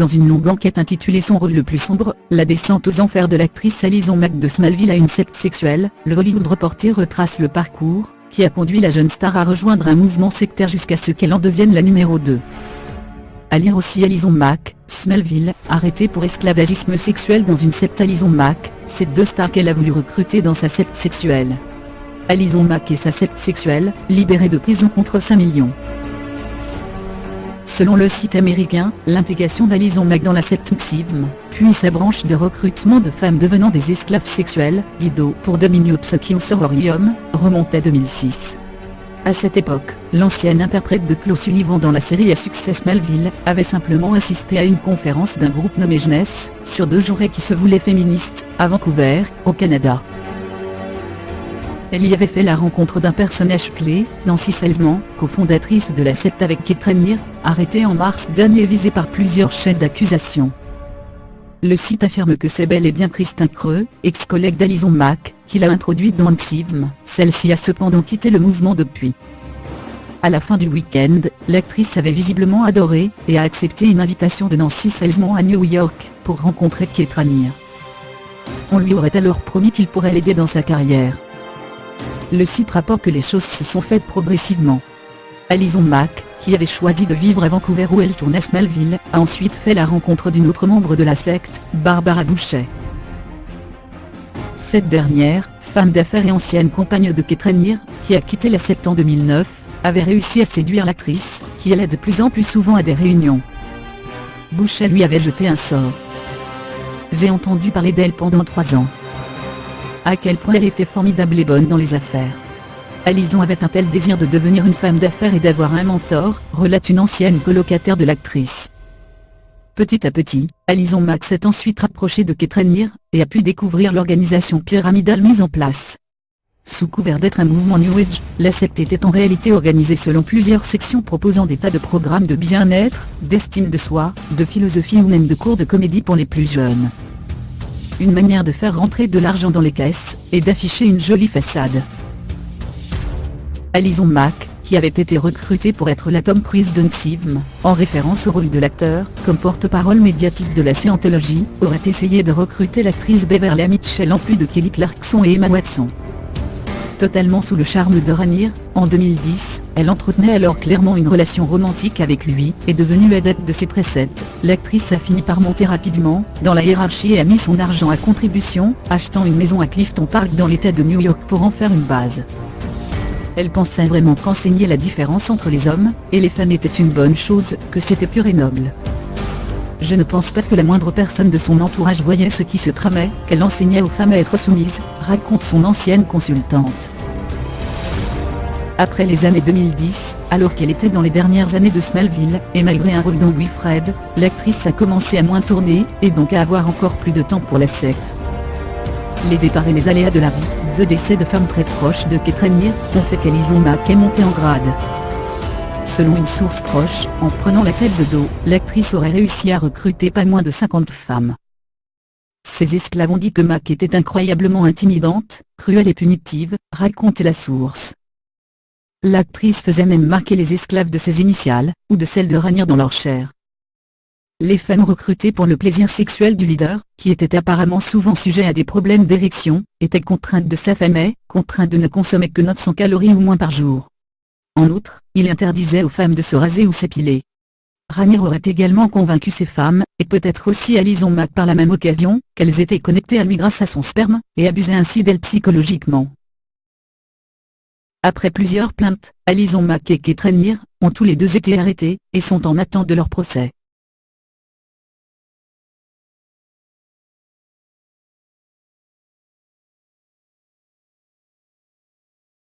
Dans une longue enquête intitulée Son rôle le plus sombre, la descente aux enfers de l'actrice Alison Mack de Smallville à une secte sexuelle, le Hollywood Reporter retrace le parcours qui a conduit la jeune star à rejoindre un mouvement sectaire jusqu'à ce qu'elle en devienne la numéro 2. À lire aussi Alison Mack, Smallville, arrêtée pour esclavagisme sexuel dans une secte. Alison Mack, c'est deux stars qu'elle a voulu recruter dans sa secte sexuelle. Alison Mack et sa secte sexuelle, libérée de prison contre 5 millions. Selon le site américain, l'implication d'Alison Mack dans la secte Xiv, puis sa branche de recrutement de femmes devenant des esclaves sexuels, Dido pour Dominio Psychium Sororium, remonte à 2006. À cette époque, l'ancienne interprète de Chloe Sullivan dans la série à succès Smallville, avait simplement assisté à une conférence d'un groupe nommé Jeunesse, sur 2 jours et qui se voulait féministe, à Vancouver, au Canada. Elle y avait fait la rencontre d'un personnage clé, Nancy Salzman, cofondatrice de la secte avec Kate Raniere, arrêtée en mars dernier et visée par plusieurs chefs d'accusation. Le site affirme que c'est bel et bien Kristin Creux, ex-collègue d'Alison Mack, qui l'a introduite dans Xiv. Celle-ci a cependant quitté le mouvement depuis. À la fin du week-end, l'actrice avait visiblement adoré, et a accepté une invitation de Nancy Salzman à New York, pour rencontrer Kate Raniere. On lui aurait alors promis qu'il pourrait l'aider dans sa carrière. Le site rapporte que les choses se sont faites progressivement. Alison Mack, qui avait choisi de vivre à Vancouver où elle tournait Smallville, a ensuite fait la rencontre d'une autre membre de la secte, Barbara Boucher. Cette dernière, femme d'affaires et ancienne compagne de Kate Raniere, qui a quitté la secte en 2009, avait réussi à séduire l'actrice, qui allait de plus en plus souvent à des réunions. Boucher lui avait jeté un sort. J'ai entendu parler d'elle pendant 3 ans. À quel point elle était formidable et bonne dans les affaires. Alison avait un tel désir de devenir une femme d'affaires et d'avoir un mentor, relate une ancienne colocataire de l'actrice. Petit à petit, Alison Mack s'est ensuite rapprochée de Kate Raniere, et a pu découvrir l'organisation pyramidale mise en place. Sous couvert d'être un mouvement New Age, la secte était en réalité organisée selon plusieurs sections proposant des tas de programmes de bien-être, d'estime de soi, de philosophie ou même de cours de comédie pour les plus jeunes. Une manière de faire rentrer de l'argent dans les caisses, et d'afficher une jolie façade. Alison Mack, qui avait été recrutée pour être la Tom Cruise de Xiv, en référence au rôle de l'acteur, comme porte-parole médiatique de la Scientologie, aurait essayé de recruter l'actrice Beverly Mitchell en plus de Kelly Clarkson et Emma Watson. Totalement sous le charme de Raniere, en 2010, elle entretenait alors clairement une relation romantique avec lui, et devenue adepte de ses préceptes, l'actrice a fini par monter rapidement dans la hiérarchie et a mis son argent à contribution, achetant une maison à Clifton Park dans l'état de New York pour en faire une base. Elle pensait vraiment qu'enseigner la différence entre les hommes et les femmes était une bonne chose, que c'était pur et noble. Je ne pense pas que la moindre personne de son entourage voyait ce qui se tramait, qu'elle enseignait aux femmes à être soumises, raconte son ancienne consultante. Après les années 2010, alors qu'elle était dans les dernières années de Smallville, et malgré un rôle dans Wilfred, l'actrice a commencé à moins tourner, et donc à avoir encore plus de temps pour la secte. Les départs et les aléas de la vie, 2 décès de femmes très proches de Kate Raniere, ont fait qu'Alison Mack est montée en grade. Selon une source proche, en prenant la tête de dos, l'actrice aurait réussi à recruter pas moins de 50 femmes. Ces esclaves ont dit que Mack était incroyablement intimidante, cruelle et punitive, racontait la source. L'actrice faisait même marquer les esclaves de ses initiales, ou de celles de Raniere dans leur chair. Les femmes recrutées pour le plaisir sexuel du leader, qui était apparemment souvent sujet à des problèmes d'érection, étaient contraintes de s'affamer, contraintes de ne consommer que 900 calories ou moins par jour. En outre, il interdisait aux femmes de se raser ou s'épiler. Raniere aurait également convaincu ces femmes, et peut-être aussi Alison Mack par la même occasion, qu'elles étaient connectées à lui grâce à son sperme, et abusaient ainsi d'elles psychologiquement. Après plusieurs plaintes, Alison Mack et Kate Raniere ont tous les deux été arrêtés, et sont en attente de leur procès.